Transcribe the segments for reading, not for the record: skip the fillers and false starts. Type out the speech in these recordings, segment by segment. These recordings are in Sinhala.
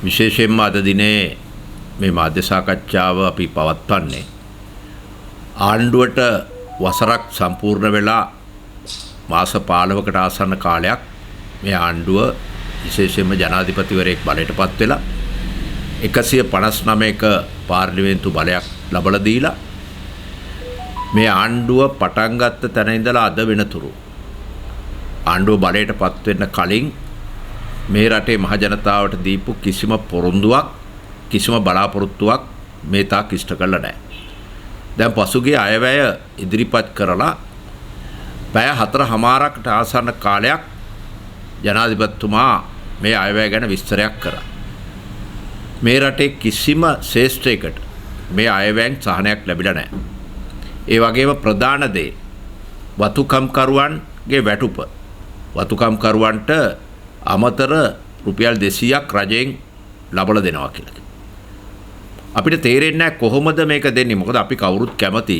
විශේෂයෙන්ම අද දිනේ මේ මාධ්‍ය සාකච්ඡාව අපි පවත්වන්නේ ආණ්ඩුවට වසරක් සම්පූර්ණ වෙලා මාස 15කට ආසන්න කාලයක් මේ ආණ්ඩුව විශේෂයෙන්ම ජනාධිපතිවරයෙක් බලයටපත් වෙලා 159ක පාර්ලිමේන්තු බලයක් ලබලා දීලා මේ ආණ්ඩුව පටන් ගත්ත තැන ඉඳලා අද වෙනතුරු ආණ්ඩුව බලයටපත් වෙන්න කලින් මේ රටේ මහ ජනතාවට දීපු කිසිම පොරොන්දුවක් කිසිම බලාපොරොත්තුවක් මේ තාක් ඉෂ්ට කළා නැහැ. දැන් පසුගිය අයවැය ඉදිරිපත් කරලා පැය 4:00කට ආසන්න කාලයක් ජනාධිපතිතුමා මේ අයවැය ගැන විස්තරයක් කරා. මේ රටේ කිසිම ශේෂ්ත්‍රයකට මේ අයවැයෙන් සහනයක් ලැබිලා නැහැ. ඒ වගේම ප්‍රධාන දේ වතුකම්කරුවන්ගේ වැටුප වතුකම්කරුවන්ට අමතර රුපියල් 200ක් රජයෙන් ලබලා දෙනවා කියලා. අපිට තේරෙන්නේ නැහැ කොහොමද මේක දෙන්නේ. මොකද අපි කවුරුත් කැමති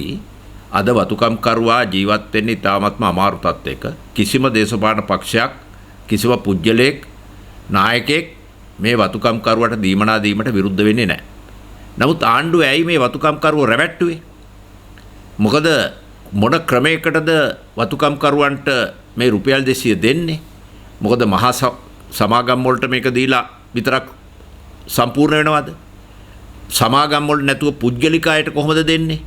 අද වතුකම්කරුවා ජීවත් වෙන්න ඉතාමත්ම අමාරු තත්ත්වයක. කිසිම දේශපාලන පක්ෂයක් කිසිම පුජ්‍යලයක් නායකයෙක් මේ වතුකම්කරුවට දීමනා දීමට විරුද්ධ වෙන්නේ නැහැ. නමුත් ආණ්ඩුව ඇයි මේ වතුකම්කරුව රැවට්ටුවේ? මොකද මොන ක්‍රමයකටද වතුකම්කරුවන්ට මේ රුපියල් 200 දෙන්නේ? මොකද මහා සමාගම් වලට මේක දීලා විතරක් සම්පූර්ණ වෙනවද? සමාගම් වල නැතුව පුද්ගලික අයට කොහොමද දෙන්නේ?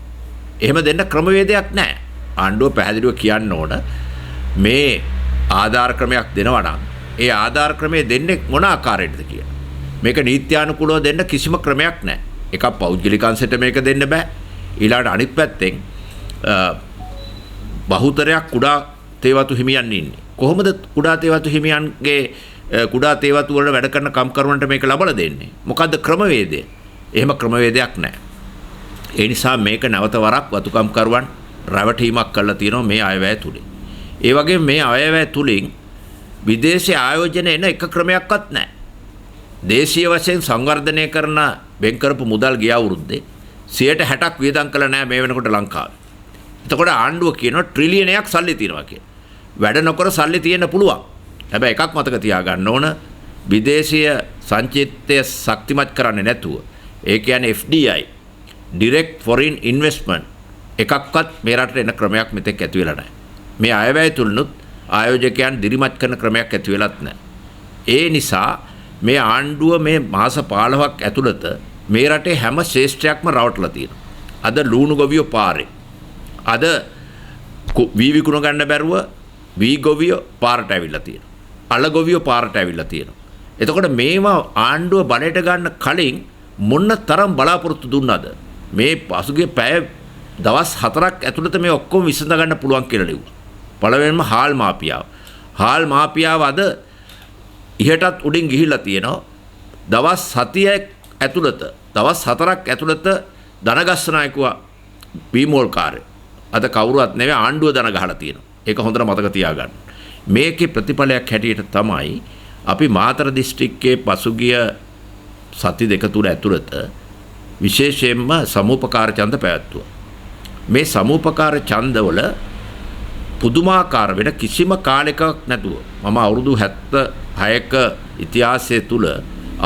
එහෙම දෙන්න ක්‍රමවේදයක් නැහැ. ආණ්ඩුව පැහැදිලිව කියන්න ඕන මේ ආධාර ක්‍රමයක් දෙනවා නම් ඒ ආධාර ක්‍රමය දෙන්නේ මොන ආකාරයකටද කියලා. මේක නීත්‍යානුකූලව දෙන්න කිසිම ක්‍රමයක් නැහැ. එකක් පෞද්ගලික අංශයට මේක දෙන්න බෑ. ඊළඟට අනිත් පැත්තෙන් බහුතරයක් කුඩා තේවතු හිමියන් ඉන්නේ. කොහොමද කුඩා තේවතු හිමියන්ගේ කුඩා තේවතු වල වැඩ කරන කම්කරුවන්ට මේක ලබලා දෙන්නේ? මොකද්ද ක්‍රමවේදය? එහෙම ක්‍රමවේදයක් නැහැ. ඒ නිසා මේක නැවත වරක් වතුකම්කරුවන් රැවටීමක් කරලා තියෙනවා මේ අයවැය තුලින්. ඒ වගේම මේ අයවැය තුලින් විදේශීය ආයෝජන එන එක ක්‍රමයක්වත් නැහැ. දේශීය වශයෙන් සංවර්ධනය කරන වෙන් කරපු මුදල් ගිය අවුරුද්දේ 60%ක් වියදම් කළා නැහැ මේ වෙනකොට ලංකාවේ. එතකොට ආණ්ඩුව කියනවා ට්‍රිලියනයක් සල්ලි තියනවා කියලා. වැඩ නොකර සල්ලි තියෙන්න පුළුවන්. හැබැයි එකක් මතක තියාගන්න ඕන විදේශීය සංචිතය ශක්තිමත් කරන්නේ නැතුව ඒ කියන්නේ FDI direct foreign investment එකක්වත් මේ රටට එන ක්‍රමයක් මෙතෙක් ඇති වෙලා නැහැ. මේ අයවැය තුලනුත් ආයෝජකයන් දිරිමත් කරන ක්‍රමයක් ඇති වෙලත් නැහැ. ඒ නිසා මේ ආණ්ඩුව මේ මාස 15ක් ඇතුළත මේ රටේ හැම ශේෂ්ත්‍රයක්ම රවටලා තියෙනවා. අද ලුණු ගොවියෝ පාරේ. අද වී විකුණ ගන්න බැරුව වී ගොවියෝ පාරට ඇවිල්ලා තියෙනවා. අල ගොවියෝ පාරට ඇවිල්ලා තියෙනවා. එතකොට මේවා ආණ්ඩුව බලයට ගන්න කලින් මොන තරම් බලාපොරොත්තු දුන්නාද? මේ පසුගිය පැය දවස් 4ක් ඇතුළත මේ ඔක්කොම විසඳ ගන්න පුළුවන් කියලා ලිව්වා. පළවෙනිම හාල් මාපියාව. හාල් මාපියාව අද ඉහටත් උඩින් ගිහිල්ලා තියෙනවා. දවස් 7ක් ඇතුළත දවස් 4ක් ඇතුළත ධනගස්සන අයකුවා බීමෝල්කාරය. අද කවුරුවත් නෙවෙයි ආණ්ඩුව දන ගහලා තියෙනවා. ඒක හොඳට මතක තියාගන්න. මේකේ ප්‍රතිඵලයක් හැටියට තමයි අපි මාතර දිස්ත්‍රික්කයේ පසුගිය සති දෙක තුන ඇතුළත විශේෂයෙන්ම සමූපකාර ඡන්ද පැවැත්වුවා. මේ සමූපකාර ඡන්දවල පුදුමාකාර වෙන කිසිම කාලයකක් නැතුව මම අවුරුදු 76ක ඉතිහාසය තුල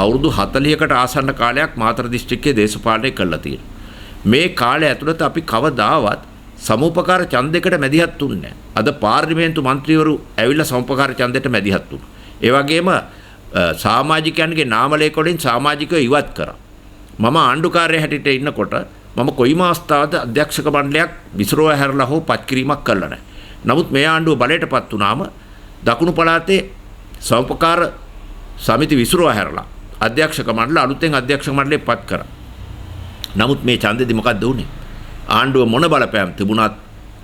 අවුරුදු 40කට ආසන්න කාලයක් මාතර දිස්ත්‍රික්කයේ දේශපාලනය කළා තියෙනවා. මේ කාලය ඇතුළත අපි කවදාවත් සමූපකාර ඡන්දයකට මැදිහත් වුණේ නැහැ. අද පාර්ලිමේන්තු මන්ත්‍රීවරු ඇවිල්ලා සමූපකාර ඡන්දයට මැදිහත් වුණා. ඒ වගේම සමාජිකයන්ගේ නාම ලේඛ වලින් සමාජිකව ඉවත් කරා. මම ආණ්ඩුකාරය හැටියට ඉන්නකොට මම කොයිම අවස්ථාවක අධ්‍යක්ෂක මණ්ඩලයක් විසිරව හැරලා හෝ පත් කිරීමක් කළා නැහැ. නමුත් මේ ආණ්ඩුව බලයටපත් වුණාම දකුණු පළාතේ සමූපකාර සමිති විසිරව හැරලා අධ්‍යක්ෂක මණ්ඩල අලුතෙන් අධ්‍යක්ෂක මණ්ඩලය පත් කරා. නමුත් මේ ඡන්දෙදි මොකක්ද වුනේ? ආණ්ඩුව මොන බලපෑම් තිබුණත්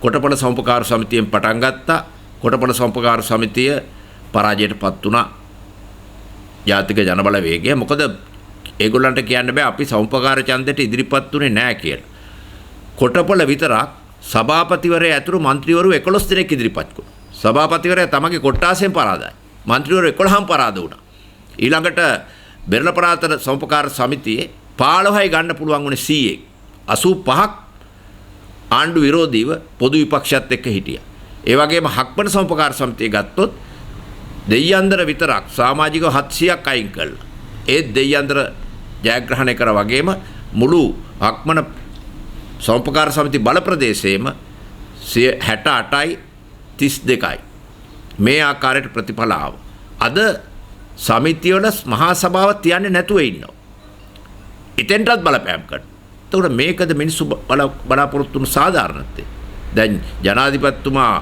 කොටපළ සමූපකාර සමිතියෙන් පටන් ගත්තා. කොටපළ සමූපකාර සමිතිය පරාජයටපත් වුණා. ජාතික ජනබලවේගය. මොකද ඒගොල්ලන්ට කියන්න බෑ අපි සමූපකාර ඡන්දයට ඉදිරිපත් උනේ නැහැ කියලා. කොටපළ විතරක් සභාපතිවරයා ඇතුළු മന്ത്രിවරු 11 දෙනෙක් ඉදිරිපත් කළා. සභාපතිවරයා තමගේ කොට්ටාසයෙන් පරාදයි. മന്ത്രിවරු 11ම පරාද වුණා. ඊළඟට බෙරළ පළාත සමූපකාර සමිතියේ 15යි ගන්න පුළුවන් වුණේ 100ක්. 85ක් ආණ්ඩු විරෝධීව පොදු විපක්ෂයත් එක්ක හිටියා. ඒ වගේම හක්පන සමූපකාර සමිතිය ගත්තොත් දෙයියන්දර විතරක් සමාජිකව 700ක් අයින් කළා. ඒ දෙයයන්තර ජයග්‍රහණය කර වගේම මුළු අක්මන සෝපකාර සමිති බල ප්‍රදේශයේම 68යි 32යි මේ ආකාරයට ප්‍රතිඵල ආව. අද සමිතිවල මහා සභාව තියන්නේ නැතුව ඉන්නවා. ඉතින්ටත් බලපෑම් කරනවා. එතකොට මේකද මිනිස්සු බලාපොරොත්තු වුණු සාධාරණත්වය. දැන් ජනාධිපතිතුමා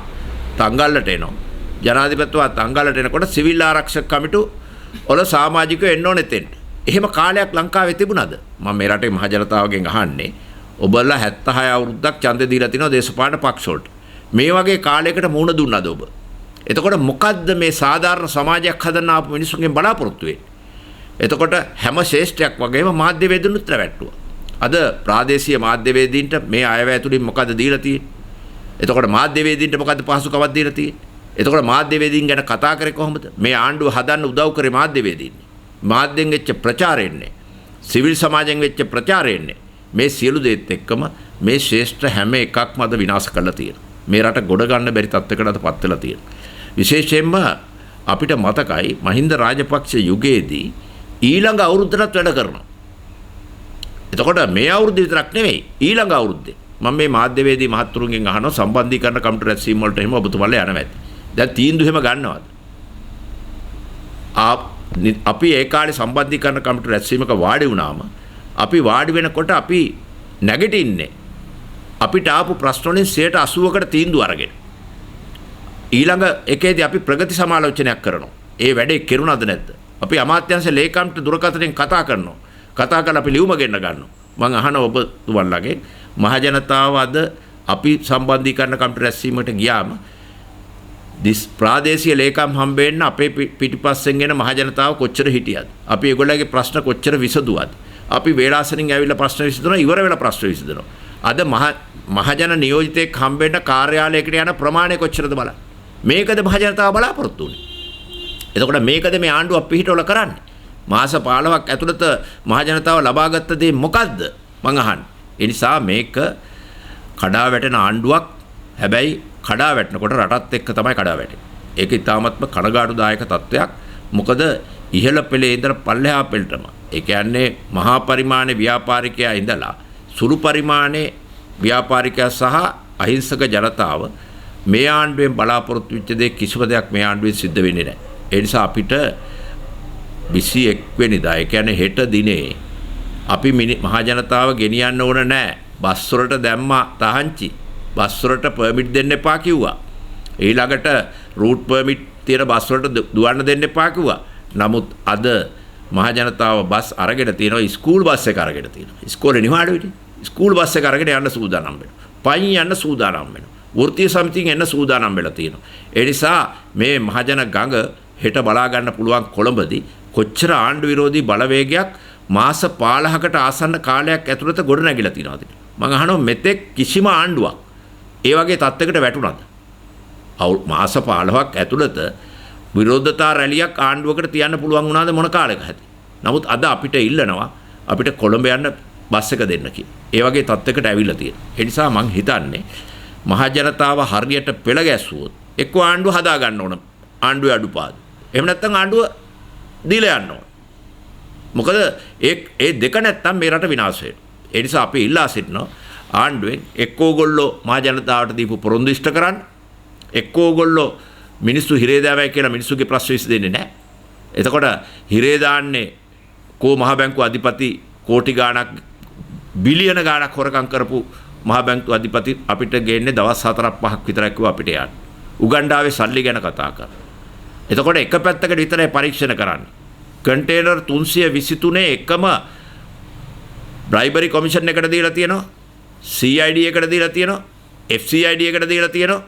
තංගල්ලට එනවා. ජනාධිපතිතුමා තංගල්ලට එනකොට සිවිල් ආරක්ෂක කමිටු වල සමාජිකයෝ එන්න ඕනේ එතෙන්ට. එහෙම කාලයක් ලංකාවේ තිබුණාද? මම මේ රටේ මහ ජනතාවගෙන් අහන්නේ. ඔබලා 76 අවුරුද්දක් ඡන්දෙ දීලා තිනවා දේශපාලන පක්ෂ වලට. මේ වගේ කාලයකට මුහුණ දුන්නාද ඔබ? එතකොට මොකද්ද මේ සාධාරණ සමාජයක් හදන්න ආපු මිනිස්සුන්ගෙන් බලාපොරොත්තු වෙන්නේ? එතකොට හැම ශ්‍රේෂ්ඨයක් වගේම මාධ්‍යවේදීනුත් රැවට්ටුවා. අද ප්‍රාදේශීය මාධ්‍යවේදීන්ට මේ අයවැය තුලින් මොකද්ද දීලා තියෙන්නේ? එතකොට මාධ්‍යවේදීන්ට මොකද්ද පහසුකමක් දීලා තියෙන්නේ? එතකොට මාධ්‍යවේදීන් ගැන කතා කරේ කොහොමද? මේ ආණ්ඩුව හදන්න උදව් කරේ මාධ්‍යවේදීන්. මාධ්‍යෙන් වෙච්ච ප්‍රචාරයෙන්නේ. සිවිල් සමාජයෙන් වෙච්ච ප්‍රචාරයෙන්නේ. මේ සියලු දේත් එක්කම මේ ශ්‍රේෂ්ඨ හැම එකක්ම අද විනාශ කරලා තියෙනවා. මේ රට ගොඩ ගන්න බැරි තත්ත්වයකට පත් වෙලා තියෙනවා. විශේෂයෙන්ම අපිට මතකයි මහින්ද රාජපක්ෂ යුගයේදී ඊළඟ අවුරුද්දටත් වැඩ කරනවා. එතකොට මේ අවුරුද්ද විතරක් නෙවෙයි ඊළඟ අවුරුද්දේ මම මේ මාධ්‍යවේදී මහත්තුරුන්ගෙන් අහනවා සම්බන්ධීකරණ කමිටු රැස්වීම වලට එහෙම ඔබතුමාලා යනවා ඇති. දැන් තීන්දුව එහෙම ගන්නවද? අපි ඒ කාලේ සම්බන්ධීකරණ කමිටු රැස්වීමක වාඩි වුණාම අපි වාඩි වෙනකොට අපි නැගිටින්නේ අපිට ආපු ප්‍රශ්න වලින් 80%කට තීන්දුව අරගෙන. ඊළඟ එකේදී අපි ප්‍රගති සමාලෝචනයක් කරනවා. ඒ වැඩේ කෙරුණාද නැද්ද? අපි අමාත්‍යාංශ ලේකම්ට දුරකථනයෙන් කතා කරනවා. කතා කරලා අපි ලියුම ගෙන්න ගන්නවා. මම අහන ඔබතුමන්ලගේ මහ ජනතාව අද අපි සම්බන්ධීකරණ කමිටු රැස්වීමකට ගියාම ප්‍රාදේශීය ලේකම් හම්බෙන්න අපේ පිටිපස්සෙන් එන මහ ජනතාව කොච්චර හිටියද? අපි ඒගොල්ලන්ගේ ප්‍රශ්න කොච්චර විසඳුවද? අපි වේලාසනින් ඇවිල්ලා ප්‍රශ්න විසඳනවා, ඉවර වෙලා ප්‍රශ්න විසඳනවා. අද මහජන නියෝජිතෙක් හම්බෙන්න කාර්යාලයකට යන ප්‍රමාණය කොච්චරද බලන්න. මේකද මහ ජනතාව බලාපොරොත්තු වෙන්නේ. එතකොට මේකද මේ ආණ්ඩුව පිහිටවල කරන්නේ. මාස 15ක් ඇතුළත මහ ජනතාව ලබාගත් දේ මොකද්ද මං අහන්නේ. ඒ නිසා මේක කඩා වැටෙන ආණ්ඩුවක්. හැබැයි කඩා වැටෙනකොට රටත් එක්ක තමයි කඩා වැටෙන්නේ. ඒක ඉතාමත්ම කනගාටුදායක තත්ත්වයක්. මොකද ඉහළ පෙළේ ඉඳලා පල්ලෙහා පෙළටම ඒ කියන්නේ මහා පරිමාණයේ ව්‍යාපාරිකයා ඉඳලා සුළු පරිමාණයේ ව්‍යාපාරිකයා සහ අහිංසක ජනතාව මේ ආණ්ඩුවෙන් බලාපොරොත්තු වෙච්ච දේ කිසිම දෙයක් මේ ආණ්ඩුවෙන් සිද්ධ වෙන්නේ නැහැ. ඒ නිසා අපිට 21 වෙනිදා ඒ කියන්නේ හෙට දිනේ අපි මහා ජනතාව ගෙනියන්න ඕන නැහැ. බස් වලට දැම්මා තහංචි. බස් වලට පර්මිට් දෙන්න එපා කිව්වා. ඊළඟට රූට් පර්මිට් තියෙන බස් වලට දුවන්න දෙන්න එපා කිව්වා. නමුත් අද මහා ජනතාව බස් අරගෙන තියෙනවා, ස්කූල් බස් එක අරගෙන තියෙනවා. ඉස්කෝලේ නිවාඩු වෙටි. ස්කූල් බස් එක අරගෙන යන්න සූදානම් වෙනවා. පයින් යන්න සූදානම් වෙනවා. වෘත්තීය සමිතියෙන් එන්න සූදානම් වෙලා තියෙනවා. ඒ නිසා මේ මහජන ගඟ හෙට බලා ගන්න පුළුවන් කොළඹදී කොච්චර ආණ්ඩු විරෝධී බලවේගයක් මාස 15කට ආසන්න කාලයක් ඇතුළත ගොඩ නැගිලා තියෙනවද? මම අහනවා මෙතෙක් කිසිම ආණ්ඩුවක් ඒ වගේ තත්ත්වයකට වැටුණාද? මාස 15ක් ඇතුළත විරෝධතා රැලියක් ආණ්ඩුවකට තියන්න පුළුවන් වුණාද මොන කාලෙක හැටි? නමුත් අද අපිට ඉල්ලනවා අපිට කොළඹ යන්න බස් එක දෙන්න කියලා. ඒ වගේ තත්ත්වයකට ඇවිල්ලා තියෙනවා. ඒ නිසා මම හිතන්නේ මහ ජනතාව හරියට පෙළ ගැස්සුවොත් එක්ක ආණ්ඩුව හදා ගන්න ඕන. ආණ්ඩුවේ අඩුපාඩු. එහෙම නැත්නම් ආණ්ඩුව දීලා යන්න ඕන. මොකද ඒ දෙක නැත්තම් මේ රට විනාශ වෙනවා. ඒ නිසා අපි ඉල්ලා සිටිනවා ආණ්ඩුවෙන් එක්ක ඕගොල්ලෝ මහ ජනතාවට දීපු පොරොන්දු ඉෂ්ට කරන්න. එක්ක ඕගොල්ලෝ මිනිස්සු හිරේ දාවයි කියලා මිනිස්සුගේ ප්‍රශ්න විසඳෙන්නේ නැහැ. එතකොට හිරේ දාන්නේ කෝ මහ බැංකුව අධිපති කෝටි ගාණක් බිලියන ගාණක් හොරකම් කරපු මහ බැංකුව අධිපති අපිට ගේන්නේ දවස් 4-5ක් විතරක් කිව්වා අපිට යන්න. උගණ්ඩාවේ සල්ලි ගැන කතා කරා. එතකොට එක පැත්තකට විතරයි පරීක්ෂණ කරන්නේ. කන්ටේනර් 323 එකම බ්‍රයිබරි කොමිෂන් එකට දීලා තියෙනවා. CID එකට දීලා තියෙනවා. FCID එකට දීලා තියෙනවා.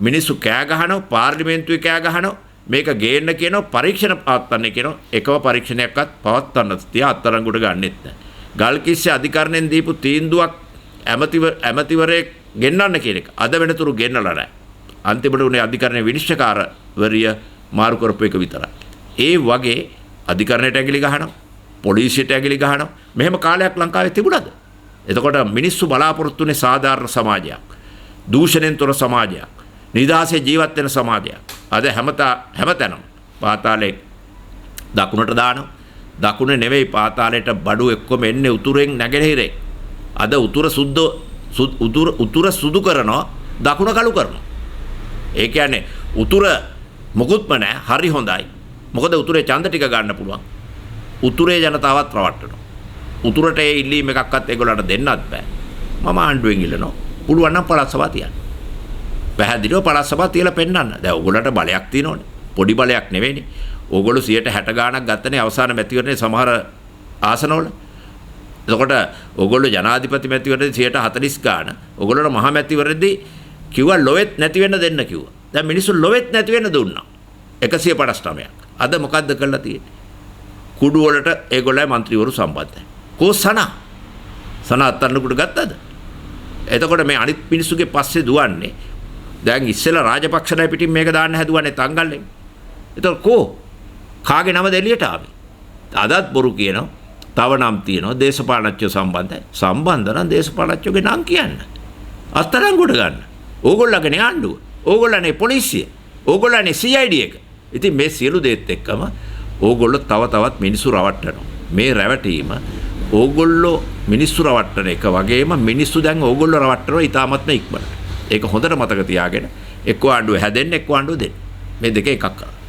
මිනිස්සු කෑ ගහනවා, පාර්ලිමේන්තුවේ කෑ ගහනවා. මේක ගේන්න කියනවා, පරීක්ෂණ පවත්වන්න කියනවා. එකම පරීක්ෂණයක්වත් පවත්වන්න තියා අත්අඩංගුවට ගන්නෙත් නැහැ. ගල්කිස්සේ අධිකරණයෙන් දීපු තීන්දුවක් ඇමතිවරයෙක් ගෙන්නන්න කියන එක අද වෙනතුරු ගෙන්නලා නැහැ. අන්තිමට උනේ අධිකරණයේ විනිශ්චයකාරවරිය මාරු කරපු එක විතරයි. ඒ වගේ අධිකරණයට ඇගිලි ගහනවා, පොලිසියට ඇගිලි ගහනවා. මෙහෙම කාලයක් ලංකාවේ තිබුණාද? එතකොට මිනිස්සු බලාපොරොත්තු වෙන්නේ සාධාරණ සමාජයක්, දූෂණයෙන් තොර සමාජයක්, නිදහසේ ජීවත් වෙන සමාජයක්. අද හැමතැනම පාතාලේ දකුණට දානවා, දකුණ නෙවෙයි පාතාලයට බඩු එක්කම එන්නේ උතුරෙන් නැගෙනහිරේ. අද උතුර සුදු කරනවා දකුණ කළු කරනවා. ඒ කියන්නේ උතුර මොකුත්ම නැහැ හරි හොඳයි. මොකද උතුරේ ඡන්ද ටික ගන්න පුළුවන්. උතුරේ ජනතාවත් රවට්ටනවා. උතුරට ඒ ඉල්ලීම් එකක්වත් ඒගොල්ලන්ට දෙන්නත් බෑ. මම ආණ්ඩුවෙන් ඉල්ලනවා. පුළුවන් නම් පළාත් සභාව තියන්න. පැහැදිලිව පළාත් සභාව තියලා පෙන්නන්න. දැන් ඕගොල්ලන්ට බලයක් තියෙනවනේ. පොඩි බලයක් නෙවෙයිනේ. ඕගොල්ලෝ 60 ගාණක් ගත්තනේ අවසාන මැතිවරණේ සමහර ආසනවල. එතකොට ඕගොල්ලෝ ජනාධිපති මැතිවරණේ 40 ගාණ. ඕගොල්ලෝට මහා මැතිවරණදී කිව්වා ලොවෙත් නැති වෙන්න දෙන්න කිව්වා. දැන් මිනිස්සු ලොවෙත් නැති වෙන්න දුන්නා. 159ක්. අද මොකද්ද කරලා තියෙන්නේ? කුඩු වලට ඒගොල්ලෝ മന്ത്രിවරු සම්බන්ධයි. සන අත්තරනකට ගත්තද? එතකොට මේ අනිත් මිනිස්සුගේ පස්සේ දුවන්නේ. දැන් ඉස්සෙල්ලා රාජපක්ෂලා පිටින් මේක දාන්න හැදුවානේ තංගල්ලෙන්. එතකොට කාගේ නමද එළියට ආවේ? අදත් බොරු කියනවා. තව නම් තියෙනවා දේශපාලනඥයෝ සම්බන්ධයි. සම්බන්ධ නම් දේශපාලනඥයෝගේ නම් කියන්න. අත්තරංගුවට ගන්න. ඕගොල්ලෝගේ ආණ්ඩුව. ඕගොල්ලෝනේ පොලිසිය. ඕගොල්ලෝනේ CID එක. ඉතින් මේ සියලු දේත් එක්කම ඕගොල්ලෝ තවත් මිනිස්සු රවට්ටනවා. මේ රැවටීම ඕගොල්ලෝ මිනිස්සු රවට්ටන එක වගේම මිනිස්සු දැන් ඕගොල්ලෝ රවට්ටනවා ඉතාමත්ම ඉක්මනට. ඒක හොඳට මතක තියාගෙන එක්ක ආණ්ඩුව හැදෙන්න එක්ක ආණ්ඩුව දෙන්න. මේ දෙක එකක් කරන්න.